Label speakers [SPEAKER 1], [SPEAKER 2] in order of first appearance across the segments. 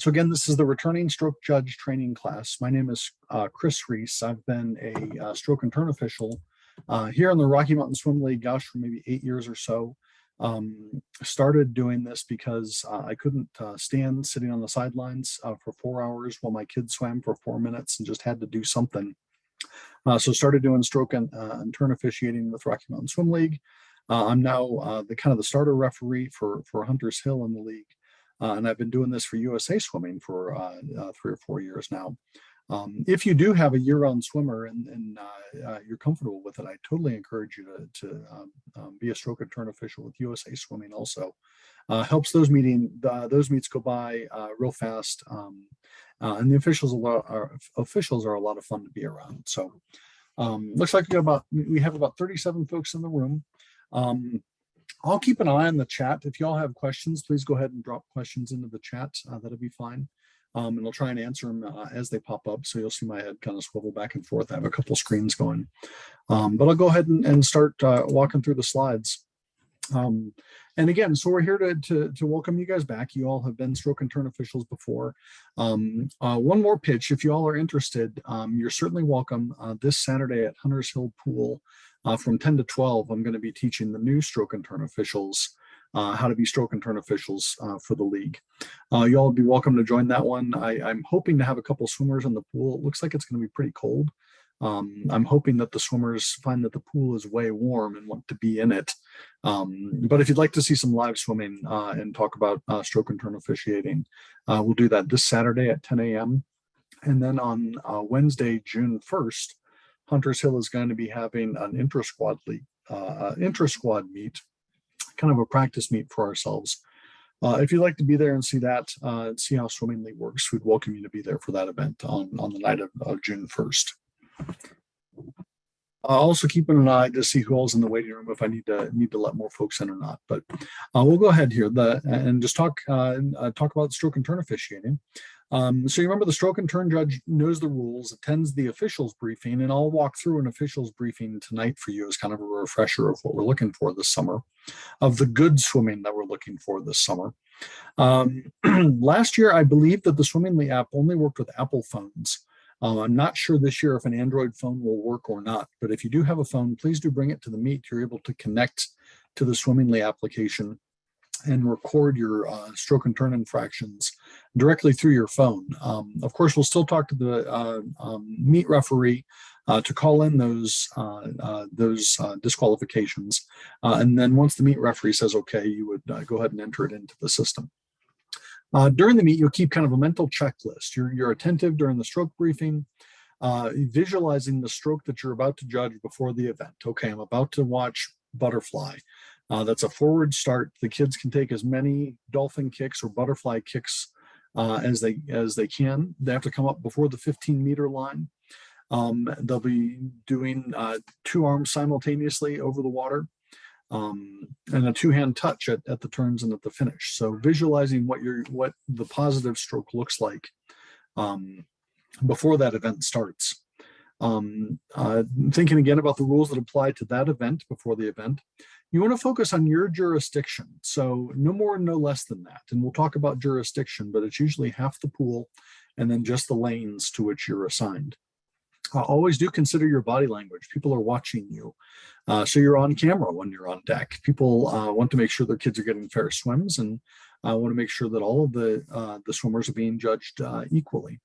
[SPEAKER 1] So again, this is the returning stroke judge training class. My name is Chris Reese. I've been a stroke and turn official here in the Rocky Mountain Swim League, gosh, for maybe 8 years or so. Started doing this because I couldn't stand sitting on the sidelines for 4 hours while my kids swam for 4 minutes and just had to do something. So started doing stroke and turn officiating with Rocky Mountain Swim League. I'm now the starter referee for Hunters Hill in the league. And I've been doing this for USA Swimming for 3 or 4 years now. If you do have a year-round swimmer and you're comfortable with it, I totally encourage you to be a stroke and turn official with USA Swimming also. Helps those meets go by real fast. And the officials are a lot of fun to be around. So looks like we have about 37 folks in the room. I'll keep an eye on the chat. If y'all have questions, please go ahead and drop questions into the chat. That'll be fine. And I'll try and answer them as they pop up. So you'll see my head kind of swivel back and forth. I have a couple screens going. But I'll go ahead and start walking through the slides. And again, so we're here to welcome you guys back. You all have been stroke and turn officials before. One more pitch. If you all are interested, you're certainly welcome this Saturday at Hunters Hill Pool. From 10 to 12, I'm going to be teaching the new stroke and turn officials how to be stroke and turn officials for the league. You all would be welcome to join that one. I'm hoping to have a couple swimmers in the pool. It looks like it's going to be pretty cold. I'm hoping that the swimmers find that the pool is way warm and want to be in it. But if you'd like to see some live swimming and talk about stroke and turn officiating, we'll do that this Saturday at 10 a.m. And then on Wednesday, June 1st, Hunters Hill is going to be having an intra-squad league, intra-squad meet, kind of a practice meet for ourselves. If you'd like to be there and see that, see how Swimming League works, we'd welcome you to be there for that event on the night of June 1st. Also keeping an eye to see who all's in the waiting room if I need to let more folks in or not. But we'll go ahead here and just talk about stroke and turn officiating. So you remember the stroke and turn judge knows the rules, attends the officials briefing, and I'll walk through an officials briefing tonight for you as kind of a refresher of what we're looking for this summer, of the good swimming that we're looking for this summer. Last year, I believe that the Swimming League app only worked with Apple phones. I'm not sure this year if an Android phone will work or not, but if you do have a phone, please do bring it to the meet. You're able to connect to the Swimming League application and record your stroke and turn infractions directly through your phone. Of course, we'll still talk to the meet referee to call in those disqualifications. And then once the meet referee says, okay, you would go ahead and enter it into the system. During the meet, you'll keep kind of a mental checklist. You're attentive during the stroke briefing, visualizing the stroke that you're about to judge before the event. Okay, I'm about to watch butterfly. That's a forward start. The kids can take as many dolphin kicks or butterfly kicks as they can. They have to come up before the 15-meter line. They'll be doing 2 arms simultaneously over the water and a 2-hand touch at the turns and at the finish. So visualizing what the positive stroke looks like before that event starts. Thinking again about the rules that apply to that event before the event. You want to focus on your jurisdiction. So no more, no less than that. And we'll talk about jurisdiction, but it's usually half the pool and then just the lanes to which you're assigned. Always do consider your body language. People are watching you. So you're on camera when you're on deck. People want to make sure their kids are getting fair swims and want to make sure that all of the swimmers are being judged equally.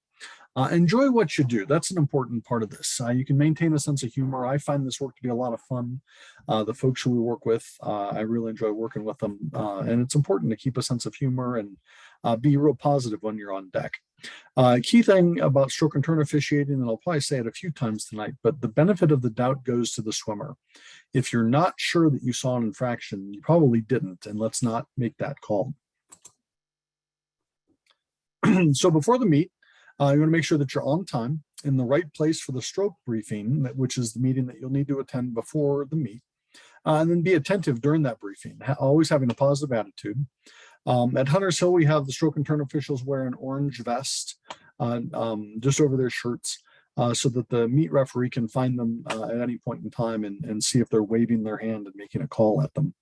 [SPEAKER 1] Enjoy what you do. That's an important part of this. You can maintain a sense of humor. I find this work to be a lot of fun. The folks who we work with, I really enjoy working with them. And it's important to keep a sense of humor and be real positive when you're on deck. Key thing about stroke and turn officiating, and I'll probably say it a few times tonight, but the benefit of the doubt goes to the swimmer. If you're not sure that you saw an infraction, you probably didn't, and let's not make that call. So before the meet, you want to make sure that you're on time in the right place for the stroke briefing, which is the meeting that you'll need to attend before the meet, and then be attentive during that briefing, always having a positive attitude. At Hunters Hill, we have the stroke and turn officials wear an orange vest just over their shirts so that the meet referee can find them at any point in time and see if they're waving their hand and making a call at them.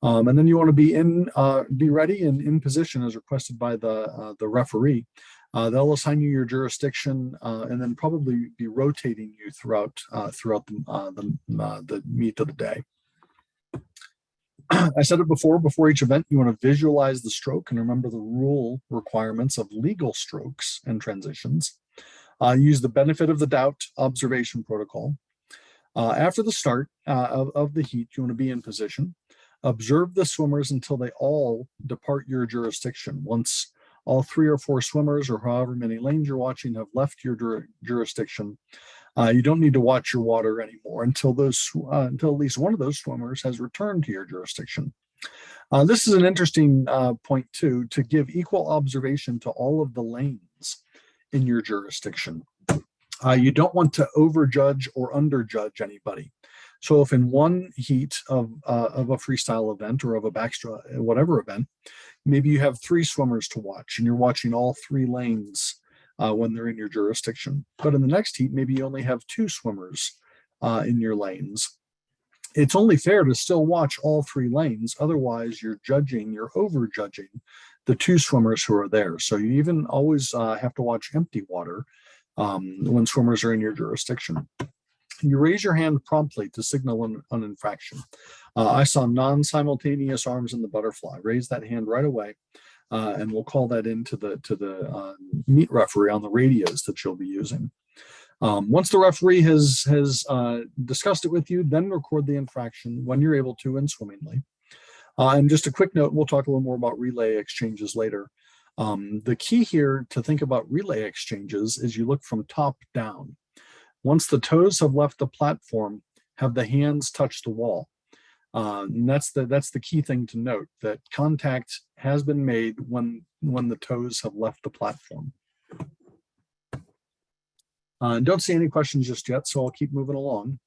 [SPEAKER 1] And then you want to be ready and in position as requested by the referee. They'll assign you your jurisdiction and then probably be rotating you throughout the meet of the day. I said it before each event, you want to visualize the stroke and remember the rule requirements of legal strokes and transitions. Use the benefit of the doubt observation protocol. After the start of the heat, you want to be in position. Observe the swimmers until they all depart your jurisdiction. Once all 3 or 4 swimmers or however many lanes you're watching have left your jurisdiction, you don't need to watch your water anymore until at least one of those swimmers has returned to your jurisdiction. This is an interesting point too, to give equal observation to all of the lanes in your jurisdiction. You don't want to overjudge or underjudge anybody. So if in one heat of a freestyle event or of a backstroke, whatever event, maybe you have 3 swimmers to watch and you're watching all 3 lanes when they're in your jurisdiction. But in the next heat, maybe you only have 2 swimmers in your lanes. It's only fair to still watch all 3 lanes. Otherwise, you're overjudging the 2 swimmers who are there. So you even always have to watch empty water when swimmers are in your jurisdiction. You raise your hand promptly to signal an infraction. I saw non-simultaneous arms in the butterfly. Raise that hand right away, and we'll call that into the meet referee on the radios that you'll be using. Once the referee has discussed it with you, then record the infraction when you're able to and swimmingly. And just a quick note, we'll talk a little more about relay exchanges later. The key here to think about relay exchanges is you look from top down. Once the toes have left the platform, have the hands touch the wall. And that's the key thing to note, that contact has been made when the toes have left the platform. Don't see any questions just yet, so I'll keep moving along.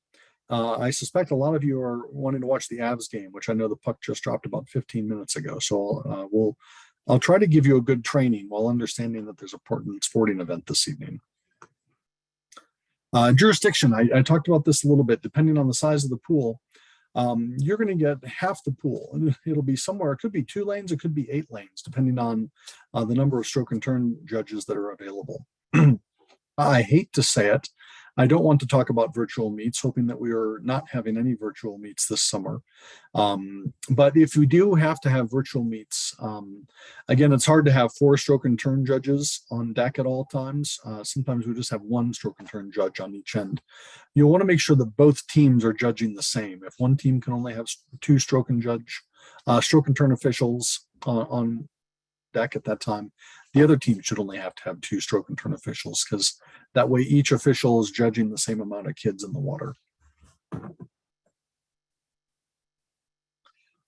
[SPEAKER 1] I suspect a lot of you are wanting to watch the Avs game, which I know the puck just dropped about 15 minutes ago. So I'll try to give you a good training while understanding that there's an important sporting event this evening. Jurisdiction, I talked about this a little bit. Depending on the size of the pool, you're going to get half the pool. It'll be somewhere, it could be 2 lanes, it could be 8 lanes, depending on the number of stroke and turn judges that are available. I hate to say it, I don't want to talk about virtual meets, hoping that we are not having any virtual meets this summer. But if we do have to have virtual meets, again, it's hard to have 4 stroke and turn judges on deck at all times. Sometimes we just have 1 stroke and turn judge on each end. You'll want to make sure that both teams are judging the same. If one team can only have 2 stroke and turn officials on deck at that time, the other team should only have to have 2 stroke and turn officials, because that way each official is judging the same amount of kids in the water.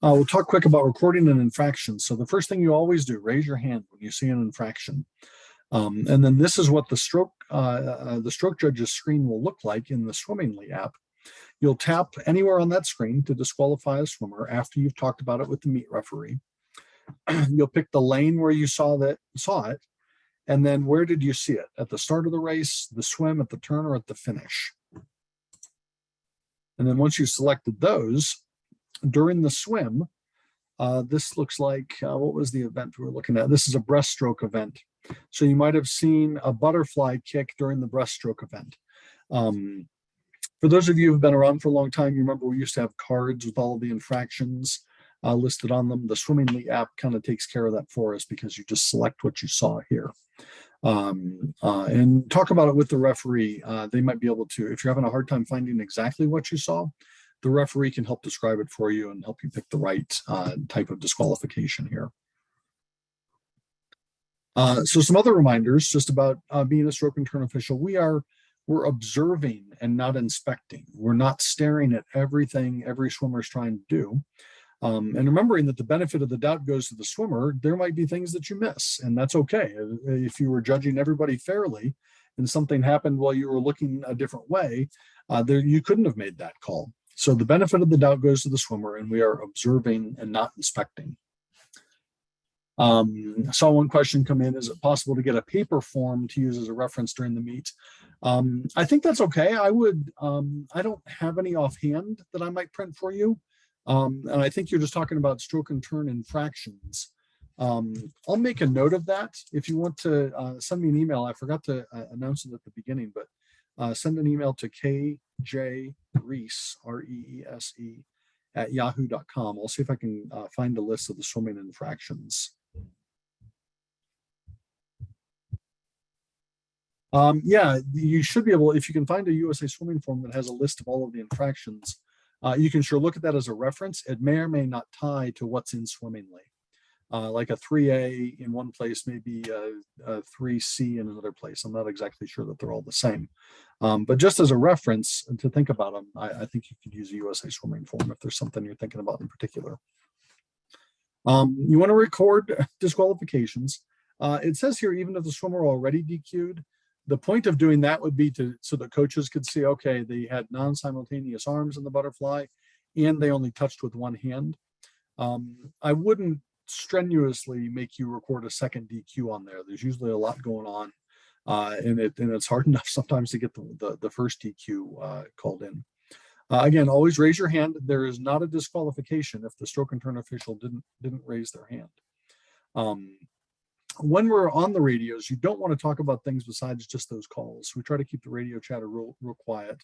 [SPEAKER 1] We'll talk quick about recording an infraction. So the first thing you always do, raise your hand when you see an infraction. And then this is what the stroke judge's screen will look like in the Swimmingly app. You'll tap anywhere on that screen to disqualify a swimmer after you've talked about it with the meet referee. You'll pick the lane where you saw it, and then where did you see it? At the start of the race, the swim, at the turn, or at the finish? And then once you selected those, during the swim, this looks like, what was the event we were looking at? This is a breaststroke event. So you might have seen a butterfly kick during the breaststroke event. For those of you who've been around for a long time, you remember we used to have cards with all of the infractions listed on them. The Swimmingly app kind of takes care of that for us, because you just select what you saw here. And talk about it with the referee. They might be able to, if you're having a hard time finding exactly what you saw, the referee can help describe it for you and help you pick the right type of disqualification here. So some other reminders just about being a stroke and turn official. We're observing and not inspecting. We're not staring at everything every swimmer is trying to do. And remembering that the benefit of the doubt goes to the swimmer, there might be things that you miss, and that's okay. If you were judging everybody fairly and something happened while you were looking a different way, you couldn't have made that call. So the benefit of the doubt goes to the swimmer, and we are observing and not inspecting. Saw one question come in: is it possible to get a paper form to use as a reference during the meet? I think that's okay. I don't have any offhand that I might print for you. And I think you're just talking about stroke and turn infractions. I'll make a note of that. If you want to send me an email, I forgot to announce it at the beginning, but send an email to kjreese, R-E-E-S-E, at yahoo.com. I'll see if I can find a list of the swimming infractions. Yeah, you should be able, if you can find a USA Swimming form that has a list of all of the infractions, you can sure look at that as a reference. It may or may not tie to what's in swimmingly. Like a 3A in one place, maybe a 3C in another place. I'm not exactly sure that they're all the same. But just as a reference to think about them, I think you could use a USA Swimming form if there's something you're thinking about in particular. You want to record disqualifications. It says here, even if the swimmer already DQ'd, the point of doing that would be so that coaches could see, okay, they had non-simultaneous arms in the butterfly and they only touched with one hand. I wouldn't strenuously make you record a second DQ on there. There's usually a lot going on, and it's hard enough sometimes to get the first DQ called in. Again, always raise your hand. There is not a disqualification if the stroke and turn official didn't raise their hand. When we're on the radios, you don't want to talk about things besides just those calls. We try to keep the radio chatter real quiet.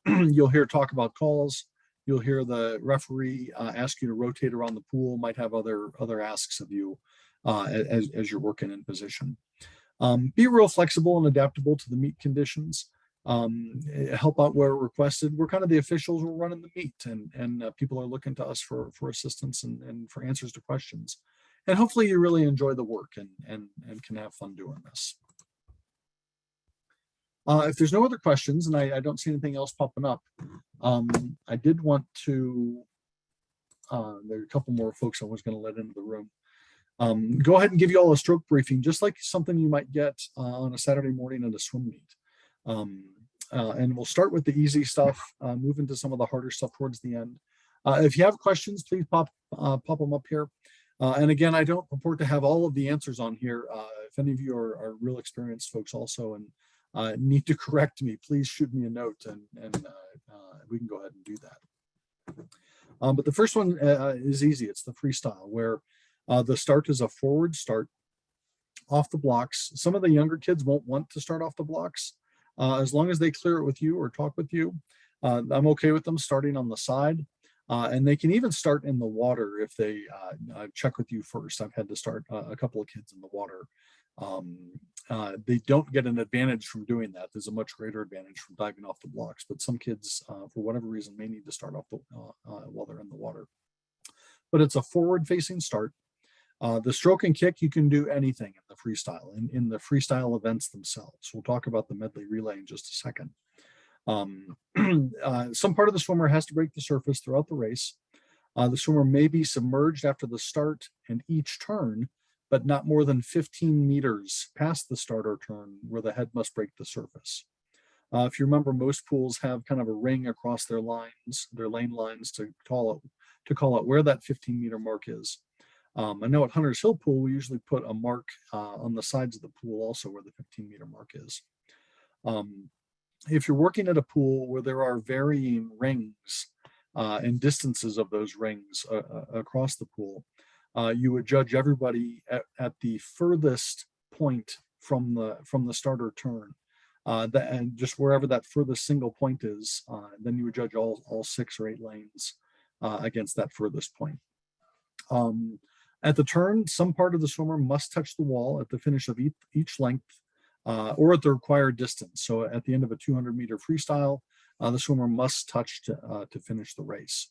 [SPEAKER 1] You'll hear talk about calls. You'll hear the referee ask you to rotate around the pool, might have other asks of you as you're working in position. Be real flexible and adaptable to the meet conditions. Help out where requested. We're kind of the officials, we're running the meet, and people are looking to us for assistance and for answers to questions. And hopefully you really enjoy the work and can have fun doing this. If there's no other questions, and I don't see anything else popping up, I did want to, there are a couple more folks I was going to let into the room. Go ahead and give you all a stroke briefing, just like something you might get on a Saturday morning at a swim meet. And we'll start with the easy stuff, move into some of the harder stuff towards the end. If you have questions, please pop them up here. And again, I don't purport to have all of the answers on here. If any of you are real experienced folks also and need to correct me, please shoot me a note and we can go ahead and do that. But the first one is easy. It's the freestyle, where the start is a forward start off the blocks. Some of the younger kids won't want to start off the blocks. As long as they clear it with you or talk with you, I'm okay with them starting on the side. And they can even start in the water if they check with you first. I've had to start a couple of kids in the water. They don't get an advantage from doing that. There's a much greater advantage from diving off the blocks, but some kids, for whatever reason, may need to start off while they're in the water. But it's a forward-facing start. The stroke and kick, you can do anything in the freestyle, in the freestyle events themselves. We'll talk about the medley relay in just a second. Some part of the swimmer has to break the surface throughout the race. The swimmer may be submerged after the start and each turn, but not more than 15 meters past the start or turn where the head must break the surface. If you remember, most pools have kind of a ring across their lines, their lane lines to call out where that 15-meter mark is. I know at Hunter's Hill Pool, we usually put a mark on the sides of the pool also where the 15-meter mark is. If you're working at a pool where there are varying rings and distances of those rings across the pool, you would judge everybody at the furthest point from the start or turn, and just wherever that furthest single point is, then you would judge all 6 or 8 lanes against that furthest point. At the turn, some part of the swimmer must touch the wall at the finish of each length or at the required distance. So at the end of a 200-meter freestyle, the swimmer must touch to finish the race.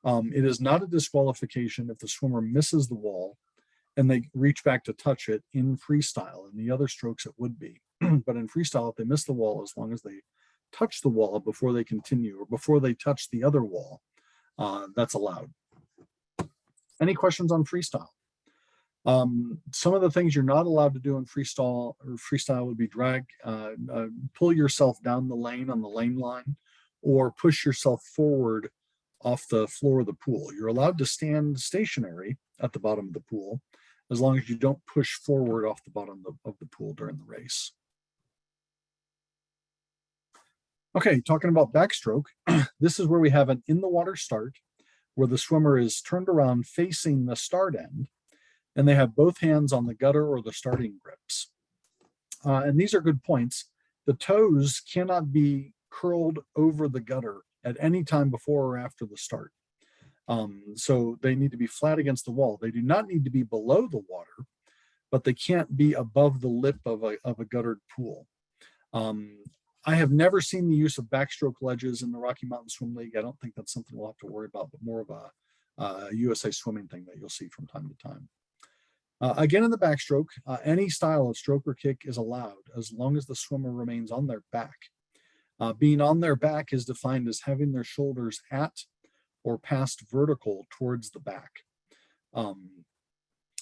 [SPEAKER 1] It is not a disqualification if the swimmer misses the wall and they reach back to touch it in freestyle. In the other strokes, it would be. But in freestyle, if they miss the wall, as long as they touch the wall before they continue or before they touch the other wall, that's allowed. Any questions on freestyle? Some of the things you're not allowed to do in freestyle would be drag, pull yourself down the lane on the lane line, or push yourself forward off the floor of the pool. You're allowed to stand stationary at the bottom of the pool as long as you don't push forward off the bottom of the pool during the race. Okay, talking about backstroke, this is where we have an in the water start where the swimmer is turned around facing the start end, and they have both hands on the gutter or the starting grips. And these are good points. The toes cannot be curled over the gutter at any time before or after the start. So they need to be flat against the wall. They do not need to be below the water, but they can't be above the lip of a guttered pool. I have never seen the use of backstroke ledges in the Rocky Mountain Swim League. I don't think that's something we'll have to worry about, but more of a USA swimming thing that you'll see from time to time. Again, in the backstroke, any style of stroke or kick is allowed as long as the swimmer remains on their back. Being on their back is defined as having their shoulders at or past vertical towards the back.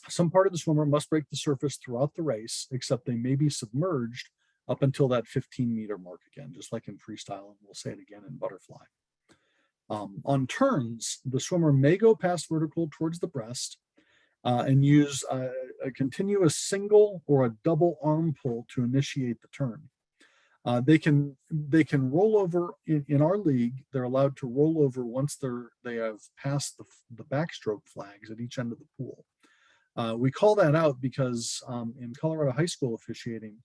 [SPEAKER 1] Some part of the swimmer must break the surface throughout the race, except they may be submerged up until that 15-meter mark again, just like in freestyle, and we'll say it again in butterfly. On turns, the swimmer may go past vertical towards the breast and use a continuous single or a double arm pull to initiate the turn. They can roll over in our league. They're allowed to roll over once they have passed the backstroke flags at each end of the pool. We call that out because in Colorado high school officiating,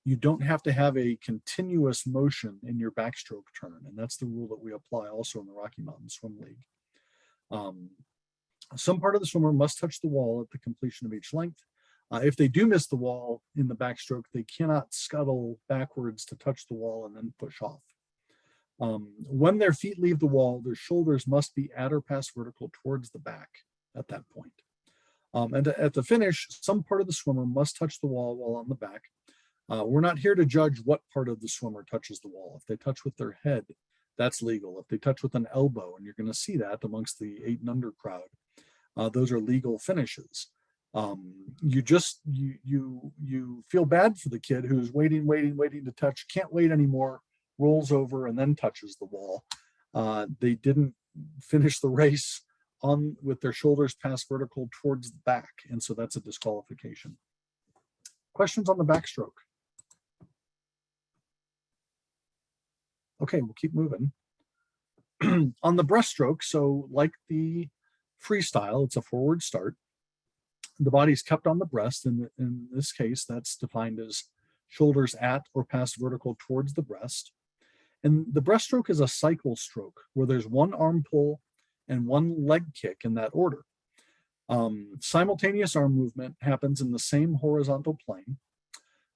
[SPEAKER 1] you don't have to have a continuous motion in your backstroke turn, and that's the rule that we apply also in the Rocky Mountain Swim League. Some part of the swimmer must touch the wall at the completion of each length. If they do miss the wall in the backstroke, they cannot scuttle backwards to touch the wall and then push off. When their feet leave the wall, their shoulders must be at or past vertical towards the back at that point. And at the finish, some part of the swimmer must touch the wall while on the back. We're not here to judge what part of the swimmer touches the wall. If they touch with their head, that's legal. If they touch with an elbow, and you're going to see that amongst the 8 and under crowd, those are legal finishes. You feel bad for the kid who's waiting to touch, can't wait anymore, rolls over and then touches the wall. They didn't finish the race with their shoulders past vertical towards the back, and so that's a disqualification. Questions on the backstroke? Okay, we'll keep moving. On the breaststroke, so like the freestyle, it's a forward start. The body's kept on the breast, and in this case, that's defined as shoulders at or past vertical towards the breast. And the breaststroke is a cycle stroke where there's one arm pull and one leg kick in that order. Simultaneous arm movement happens in the same horizontal plane.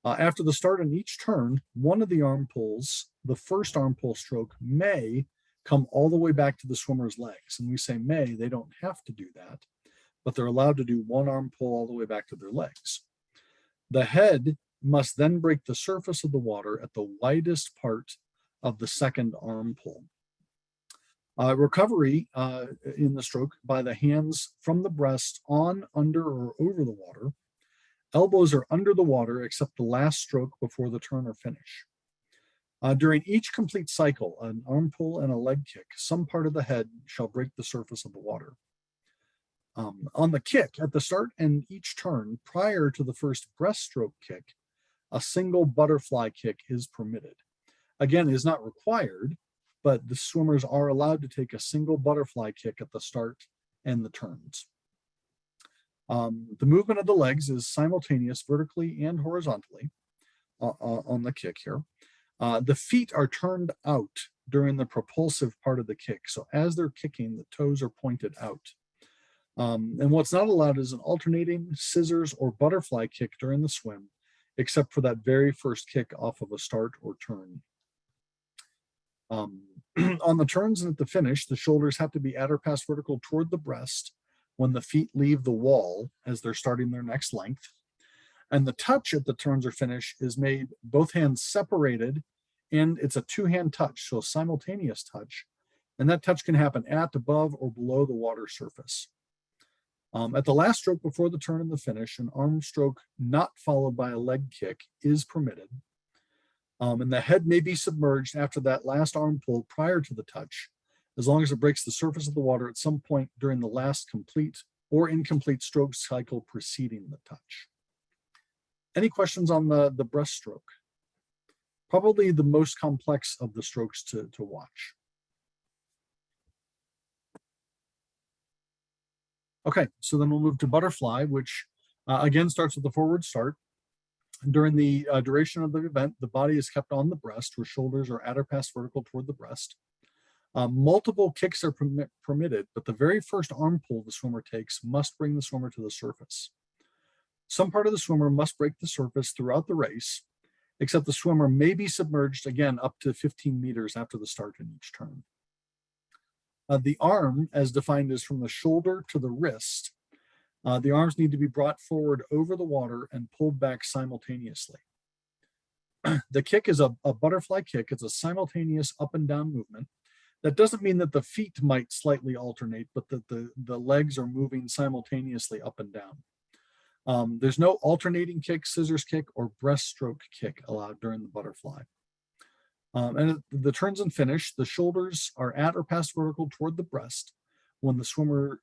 [SPEAKER 1] After the start in each turn, one of the arm pulls, the first arm pull stroke, may come all the way back to the swimmer's legs. And we say may, they don't have to do that, but they're allowed to do one arm pull all the way back to their legs. The head must then break the surface of the water at the widest part of the second arm pull. Recovery in the stroke by the hands from the breast on, under, or over the water. Elbows are under the water except the last stroke before the turn or finish. During each complete cycle, an arm pull and a leg kick, some part of the head shall break the surface of the water. On the kick, at the start and each turn, prior to the first breaststroke kick, a single butterfly kick is permitted. Again, it is not required, but the swimmers are allowed to take a single butterfly kick at the start and the turns. The movement of the legs is simultaneous vertically and horizontally on the kick here. The feet are turned out during the propulsive part of the kick. So as they're kicking, the toes are pointed out. And what's not allowed is an alternating scissors or butterfly kick during the swim, except for that very first kick off of a start or turn. On the turns and at the finish, the shoulders have to be at or past vertical toward the breast when the feet leave the wall as they're starting their next length. And the touch at the turns or finish is made both hands separated, and it's a two-hand touch, so a simultaneous touch. And that touch can happen at, above, or below the water surface. At the last stroke before the turn and the finish, an arm stroke not followed by a leg kick is permitted. And the head may be submerged after that last arm pull prior to the touch, as long as it breaks the surface of the water at some point during the last complete or incomplete stroke cycle preceding the touch. Any questions on the breaststroke? Probably the most complex of the strokes to watch. Okay, so then we'll move to butterfly, which again starts with the forward start. During the duration of the event, the body is kept on the breast where shoulders are at or past vertical toward the breast. Multiple kicks are permitted, but the very first arm pull the swimmer takes must bring the swimmer to the surface. Some part of the swimmer must break the surface throughout the race, except the swimmer may be submerged again up to 15 meters after the start in each turn. The arm, as defined, is from the shoulder to the wrist. The arms need to be brought forward over the water and pulled back simultaneously. The kick is a butterfly kick. It's a simultaneous up and down movement. That doesn't mean that the feet might slightly alternate, but that the legs are moving simultaneously up and down. There's no alternating kick, scissors kick, or breaststroke kick allowed during the butterfly. And the turns and finish, the shoulders are at or past vertical toward the breast when the swimmer's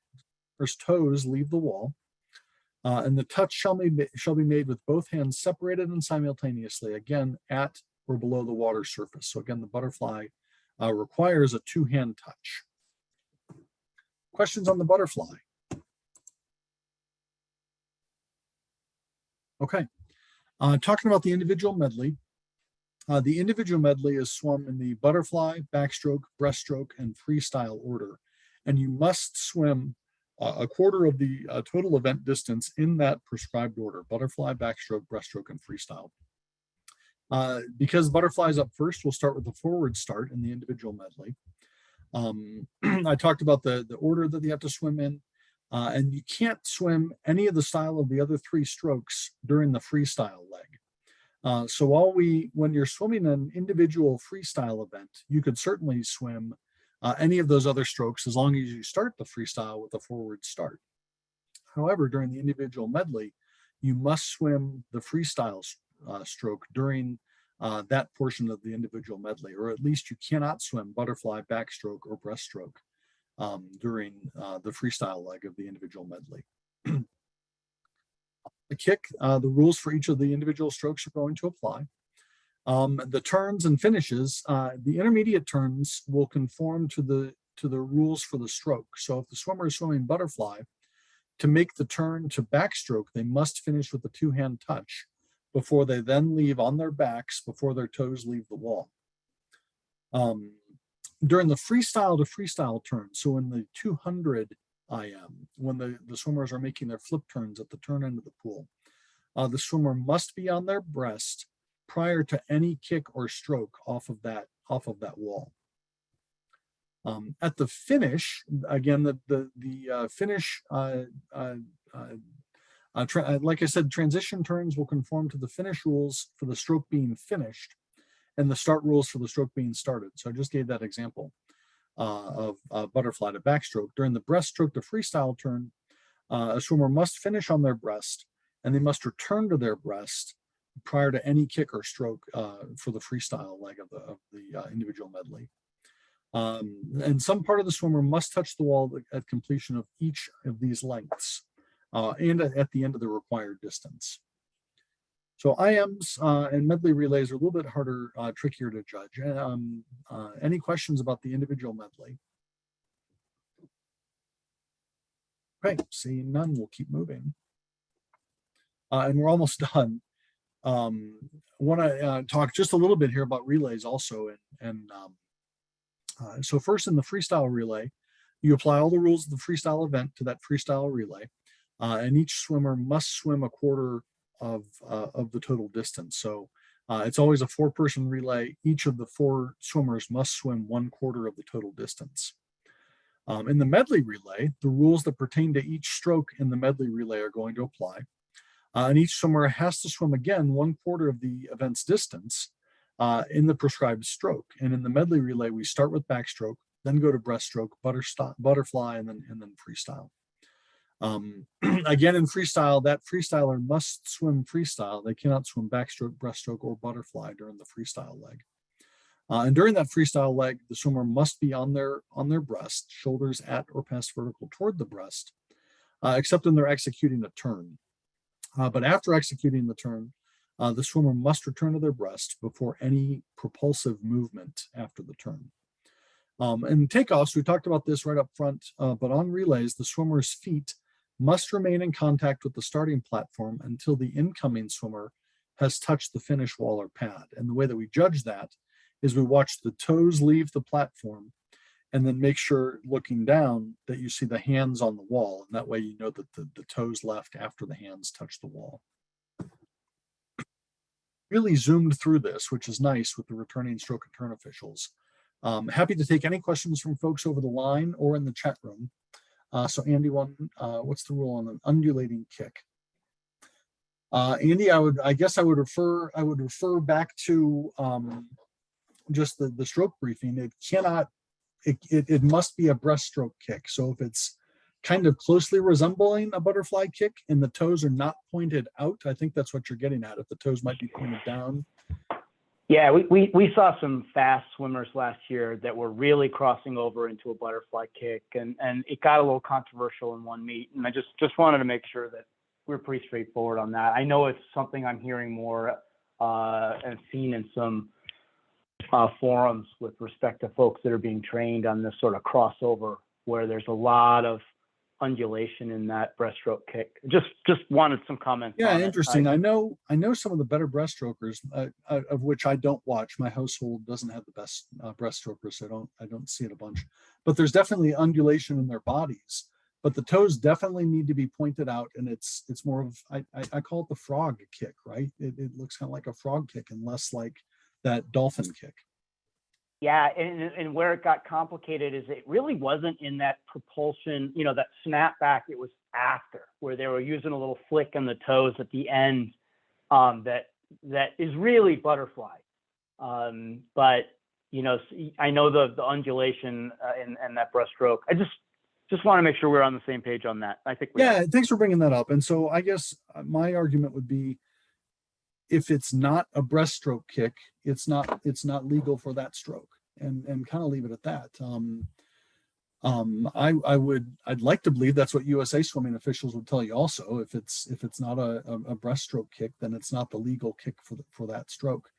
[SPEAKER 1] toes leave the wall. And the touch shall be made with both hands separated and simultaneously, again, at or below the water surface. So again, the butterfly requires a two-hand touch. Questions on the butterfly? Okay, talking about the individual medley. The individual medley is swum in the butterfly, backstroke, breaststroke, and freestyle order. And you must swim a quarter of the total event distance in that prescribed order: butterfly, backstroke, breaststroke, and freestyle. Because butterfly is up first, we'll start with the forward start in the individual medley. I talked about the order that you have to swim in, and you can't swim any of the style of the other three strokes during the freestyle leg. So when you're swimming an individual freestyle event, you could certainly swim any of those other strokes as long as you start the freestyle with a forward start. However, during the individual medley, you must swim the freestyle stroke during that portion of the individual medley, or at least you cannot swim butterfly, backstroke, or breaststroke during the freestyle leg of the individual medley. The kick, the rules for each of the individual strokes are going to apply. The turns and finishes, the intermediate turns will conform to the rules for the stroke. So if the swimmer is swimming butterfly, to make the turn to backstroke, they must finish with a two-hand touch before they then leave on their backs before their toes leave the wall. During the freestyle to freestyle turn, so in the 200 IM, when the swimmers are making their flip turns at the turn end of the pool, the swimmer must be on their breast prior to any kick or stroke off of that wall. At the finish, again, the finish, like I said, transition turns will conform to the finish rules for the stroke being finished and the start rules for the stroke being started. So I just gave that example of butterfly to backstroke. During the breaststroke to freestyle turn, a swimmer must finish on their breast and they must return to their breast prior to any kick or stroke for the freestyle leg of the individual medley. And some part of the swimmer must touch the wall at completion of each of these lengths and at the end of the required distance. So IMs and medley relays are a little bit harder, trickier to judge. Any questions about the individual medley? Okay, seeing none, we'll keep moving. And we're almost done. I want to talk just a little bit here about relays also. So first in the freestyle relay, you apply all the rules of the freestyle event to that freestyle relay. And each swimmer must swim a quarter of the total distance. So it's always a four-person relay. Each of the four swimmers must swim 1/4 of the total distance. In the medley relay, the rules that pertain to each stroke in the medley relay are going to apply. And each swimmer has to swim again 1/4 of the event's distance in the prescribed stroke. And in the medley relay, we start with backstroke, then go to breaststroke, butterfly, and then freestyle. Again, in freestyle, that freestyler must swim freestyle. They cannot swim backstroke, breaststroke, or butterfly during the freestyle leg. And during that freestyle leg, the swimmer must be on their breast, shoulders at or past vertical toward the breast, except when they're executing a turn. But after executing the turn, the swimmer must return to their breast before any propulsive movement after the turn. And takeoffs, we talked about this right up front, but on relays, the swimmer's feet must remain in contact with the starting platform until the incoming swimmer has touched the finish wall or pad. And the way that we judge that is we watch the toes leave the platform and then make sure, looking down, that you see the hands on the wall. And that way you know that the toes left after the hands touch the wall. Really zoomed through this, which is nice with the returning stroke and turn officials. Happy to take any questions from folks over the line or in the chat room. So Andy, what's the rule on an undulating kick? Andy, I guess I would refer back to just the stroke briefing. It must be a breaststroke kick. So if it's kind of closely resembling a butterfly kick and the toes are not pointed out, I think that's what you're getting at. If the toes might be pointed down.
[SPEAKER 2] Yeah, we saw some fast swimmers last year that were really crossing over into a butterfly kick, and it got a little controversial in one meet. And I just wanted to make sure that we're pretty straightforward on that. I know it's something I'm hearing more and seen in some forums with respect to folks that are being trained on this sort of crossover where there's a lot of undulation in that breaststroke kick. Just wanted some comments.
[SPEAKER 1] Yeah, interesting. I know some of the better breaststrokers, of which I don't watch. My household doesn't have the best breaststrokers, so I don't see it a bunch. But there's definitely undulation in their bodies. But the toes definitely need to be pointed out, and it's more of I call it the frog kick, right? It looks kind of like a frog kick and less like that dolphin kick.
[SPEAKER 2] Yeah, and where it got complicated is it really wasn't in that propulsion, that snap back. It was after, where they were using a little flick on the toes at the end that is really butterfly. But I know the undulation and that breaststroke. I just want to make sure we're on the same page on that. I think
[SPEAKER 1] thanks for bringing that up. And so I guess my argument would be, if it's not a breaststroke kick, it's not legal for that stroke, and kind of leave it at that. I'd like to believe that's what USA swimming officials would tell you also. If it's not a breaststroke kick, then it's not the legal kick for that stroke.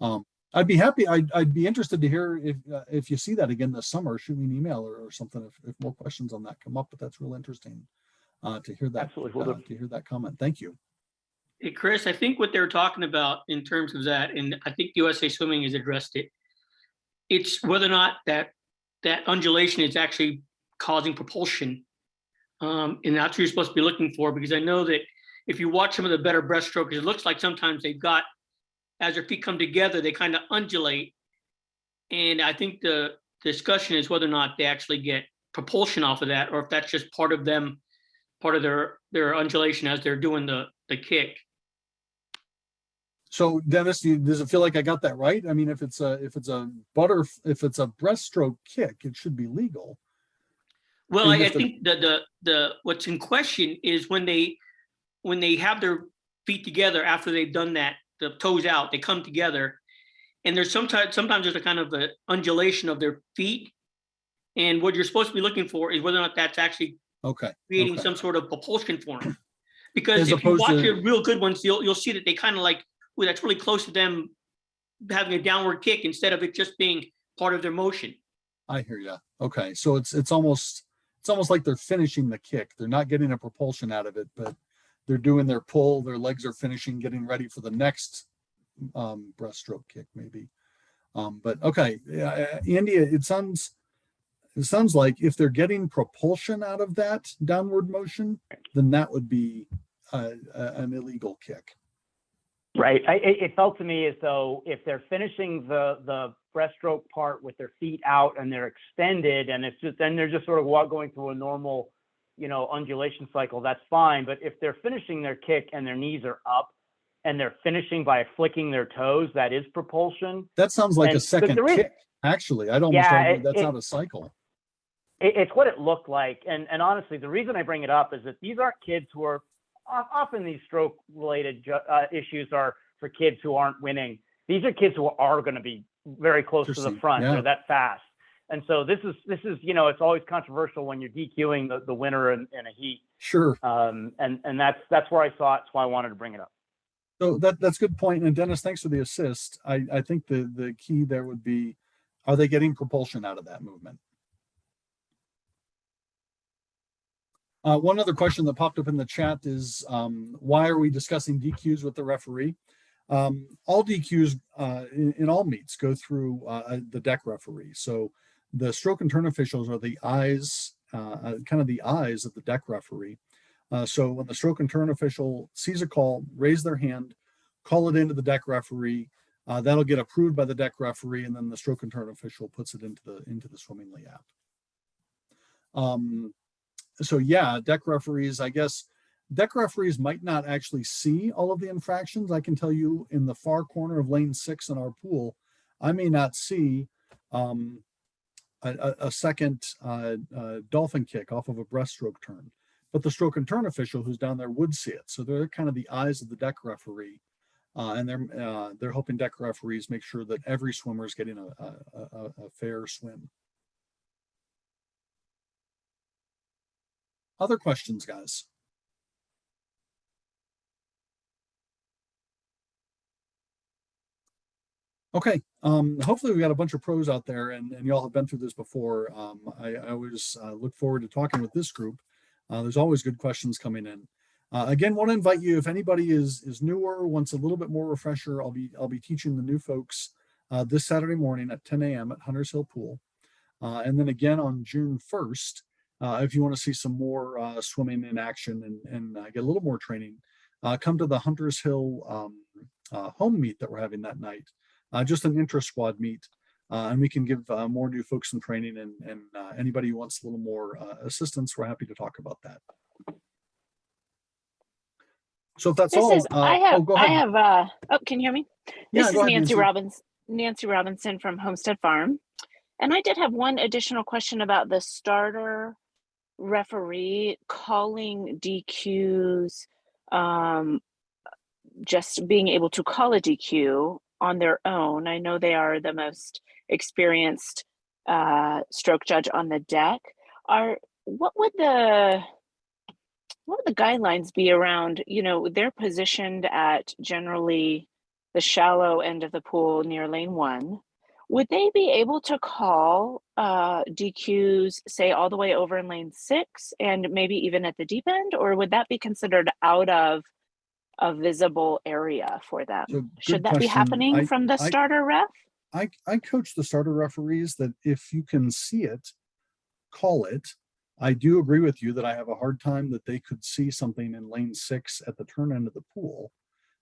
[SPEAKER 1] I'd be happy. I'd be interested to hear if you see that again this summer. Shoot me an email or something if more questions on that come up. But that's real interesting to hear that.
[SPEAKER 2] Absolutely.
[SPEAKER 1] To hear that comment. Thank you.
[SPEAKER 3] Hey, Chris, I think what they're talking about in terms of that, and I think USA Swimming has addressed it, it's whether or not that undulation is actually causing propulsion. And that's what you're supposed to be looking for, because I know that if you watch some of the better breaststrokers, it looks like sometimes they've got, as their feet come together, they kind of undulate. And I think the discussion is whether or not they actually get propulsion off of that, or if that's just part of their undulation as they're doing the kick.
[SPEAKER 1] So Dennis, does it feel like I got that right? I mean, if it's a breaststroke kick, it should be legal.
[SPEAKER 3] Well, I think the what's in question is when they have their feet together after they've done that, the toes out, they come together, and there's sometimes there's a kind of an undulation of their feet, and what you're supposed to be looking for is whether or not that's actually creating some sort of propulsion for them. Because if you watch your real good ones, you'll see that they kind of like, well, that's really close to them having a downward kick instead of it just being part of their motion.
[SPEAKER 1] I hear you. Okay, so it's almost like they're finishing the kick. They're not getting a propulsion out of it, but they're doing their pull. Their legs are finishing, getting ready for the next breaststroke kick, maybe. But okay, Andy, it sounds like if they're getting propulsion out of that downward motion, then that would be an illegal kick.
[SPEAKER 2] Right. It felt to me as though if they're finishing the breaststroke part with their feet out and they're extended, and then they're just sort of going through a normal, undulation cycle, that's fine. But if they're finishing their kick and their knees are up and they're finishing by flicking their toes, that is propulsion.
[SPEAKER 1] That sounds like a second kick. Actually, I'd almost argue that's not a cycle.
[SPEAKER 2] It's what it looked like. And honestly, the reason I bring it up is that these aren't kids who are often these stroke related issues are for kids who aren't winning. These are kids who are going to be very close to the front. They're that fast. And so this is, it's always controversial when you're DQing the winner in a heat.
[SPEAKER 1] Sure.
[SPEAKER 2] And that's where I saw it. That's why I wanted to bring it up.
[SPEAKER 1] So that's a good point. And Dennis, thanks for the assist. I think the key there would be, are they getting propulsion out of that movement? One other question that popped up in the chat is why are we discussing DQs with the referee? All DQs in all meets go through the deck referee. So the stroke and turn officials are the eyes, kind of the eyes of the deck referee. So when the stroke and turn official sees a call, raise their hand, call it into the deck referee. That'll get approved by the deck referee, and then the stroke and turn official puts it into the Swimmingly app. So yeah, deck referees, I guess deck referees might not actually see all of the infractions. I can tell you in the far corner of lane 6 in our pool, I may not see a second dolphin kick off of a breaststroke turn, but the stroke and turn official who's down there would see it. So they're kind of the eyes of the deck referee, and they're helping deck referees make sure that every swimmer is getting a fair swim. Other questions, guys? Okay, hopefully we got a bunch of pros out there, and y'all have been through this before. I always look forward to talking with this group. There's always good questions coming in. Again, want to invite you, if anybody is newer, wants a little bit more refresher, I'll be teaching the new folks this Saturday morning at 10 a.m. at Hunters Hill Pool. And then again on June 1st, if you want to see some more swimming in action and get a little more training, come to the Hunters Hill home meet that we're having that night. Just an intra-squad meet, and we can give more new folks some training, and anybody who wants a little more assistance, we're happy to talk about that. So if that's all, go ahead.
[SPEAKER 4] Oh, can you hear me?
[SPEAKER 1] Yeah,
[SPEAKER 4] this is Nancy Robinson from Homestead Farm. And I did have one additional question about the starter referee calling DQs, just being able to call a DQ on their own. I know they are the most experienced stroke judge on the deck. What would the guidelines be around, they're positioned at generally the shallow end of the pool near lane 1. Would they be able to call DQs, say, all the way over in lane 6 and maybe even at the deep end, or would that be considered out of a visible area for them?
[SPEAKER 1] So
[SPEAKER 4] should that be happening from the starter ref?
[SPEAKER 1] I coach the starter referees that if you can see it, call it. I do agree with you that I have a hard time that they could see something in lane 6 at the turn end of the pool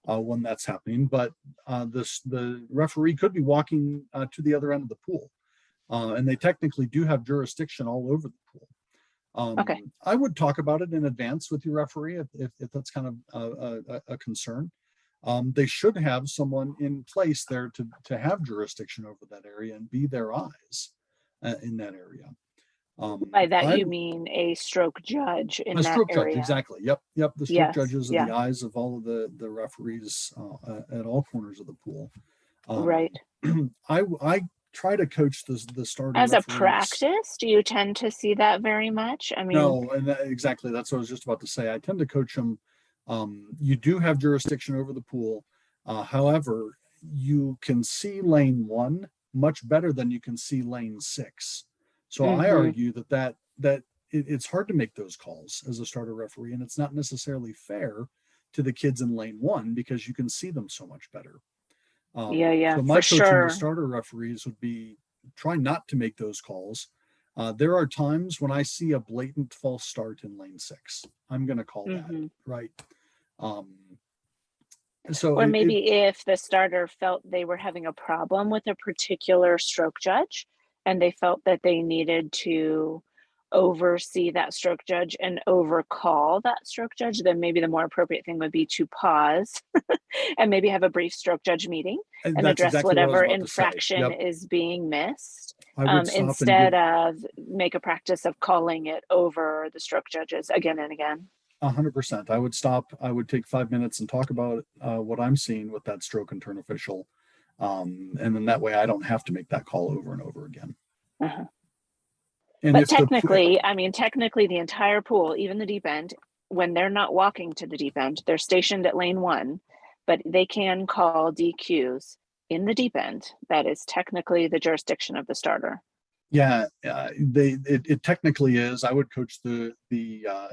[SPEAKER 1] when that's happening, but the referee could be walking to the other end of the pool, and they technically do have jurisdiction all over the pool.
[SPEAKER 4] Okay.
[SPEAKER 1] I would talk about it in advance with your referee if that's kind of a concern. They should have someone in place there to have jurisdiction over that area and be their eyes in that area.
[SPEAKER 4] By that you mean a stroke judge in that
[SPEAKER 1] stroke
[SPEAKER 4] area?
[SPEAKER 1] Judge, exactly. Yep. The stroke
[SPEAKER 4] Yes,
[SPEAKER 1] judges are the eyes of all of the referees at all corners of the pool.
[SPEAKER 4] Right.
[SPEAKER 1] I try to coach the starter
[SPEAKER 4] as
[SPEAKER 1] referees.
[SPEAKER 4] A practice. Do you tend to see that very much? I mean,
[SPEAKER 1] no, and exactly. That's what I was just about to say. I tend to coach them. You do have jurisdiction over the pool. However, you can see lane 1 much better than you can see lane 6. So I argue that it's hard to make those calls as a starter referee, and it's not necessarily fair to the kids in lane 1 because you can see them so much better. So my coaching to starter referees would be try not to make those calls. There are times when I see a blatant false start in lane 6. I'm going to call that, right?
[SPEAKER 4] Or maybe if the starter felt they were having a problem with a particular stroke judge and they felt that they needed to oversee that stroke judge and overcall that stroke judge, then maybe the more appropriate thing would be to pause and maybe have a brief stroke judge meeting and address exactly whatever infraction is being missed, instead of make a practice of calling it over the stroke judges again and again.
[SPEAKER 1] 100%. I would stop. I would take 5 minutes and talk about what I'm seeing with that stroke and turn official. And then that way I don't have to make that call over and over again.
[SPEAKER 4] But technically, technically the entire pool, even the deep end, when they're not walking to the deep end, they're stationed at lane 1, but they can call DQs in the deep end. That is technically the jurisdiction of the starter.
[SPEAKER 1] Yeah, it technically is. I would coach and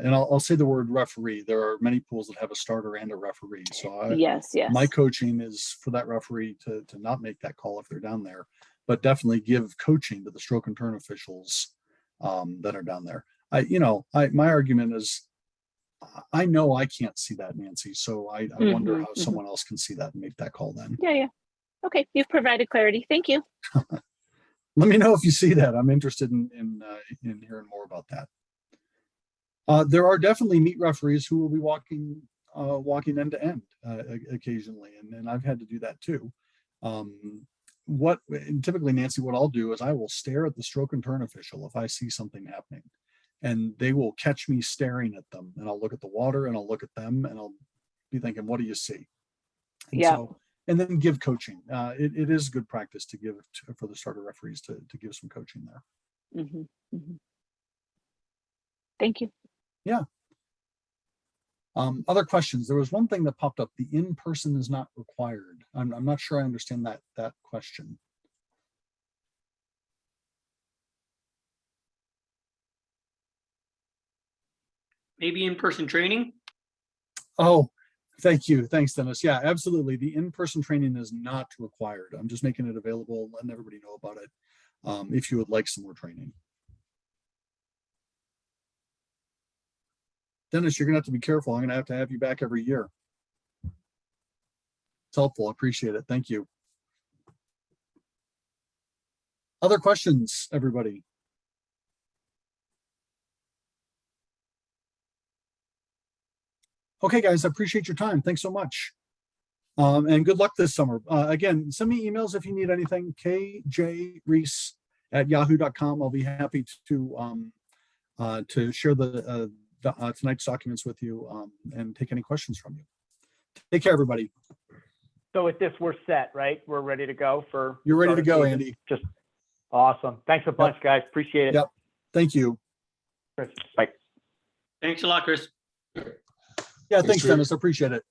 [SPEAKER 1] I'll say the word referee. There are many pools that have a starter and a referee. So
[SPEAKER 4] Yes, yes.
[SPEAKER 1] my coaching is for that referee to not make that call if they're down there, but definitely give coaching to the stroke and turn officials that are down there. My argument is, I know I can't see that, Nancy. So I wonder
[SPEAKER 4] Mhm,
[SPEAKER 1] how
[SPEAKER 4] mhm.
[SPEAKER 1] someone else can see that and make that call then.
[SPEAKER 4] Yeah, yeah. Okay, you've provided clarity. Thank you.
[SPEAKER 1] Let me know if you see that. I'm interested in hearing more about that. There are definitely meet referees who will be walking end to end occasionally, and I've had to do that too. And typically, Nancy, what I'll do is I will stare at the stroke and turn official if I see something happening, and they will catch me staring at them, and I'll look at the water and I'll look at them and I'll be thinking, what do you see? And
[SPEAKER 4] Yeah.
[SPEAKER 1] so, and then give coaching. It is good practice to give for the starter referees to give some coaching there.
[SPEAKER 4] Mhm, mhm. Thank you.
[SPEAKER 1] Yeah. Other questions? There was one thing that popped up. The in-person is not required. I'm not sure I understand that question.
[SPEAKER 3] Maybe in-person training?
[SPEAKER 1] Oh, thank you. Thanks, Dennis. Yeah, absolutely. The in-person training is not required. I'm just making it available, letting everybody know about it. If you would like some more training. Dennis, you're gonna have to be careful. I'm gonna have you back every year. It's helpful. I appreciate it. Thank you. Other questions, everybody? Okay, guys, I appreciate your time. Thanks so much. And good luck this summer. Again, send me emails if you need anything, kjreese@yahoo.com. I'll be happy to share tonight's documents with you and take any questions from you. Take care, everybody.
[SPEAKER 2] So with this, we're set, right? We're ready to go for.
[SPEAKER 1] You're ready to
[SPEAKER 2] start of
[SPEAKER 1] go,
[SPEAKER 2] season?
[SPEAKER 1] Andy.
[SPEAKER 2] Just awesome. Thanks a bunch, guys. Appreciate it.
[SPEAKER 1] Yep. Thank you.
[SPEAKER 2] Chris, bye.
[SPEAKER 3] Thanks a lot, Chris.
[SPEAKER 1] Yeah, thanks, Dennis. I appreciate it.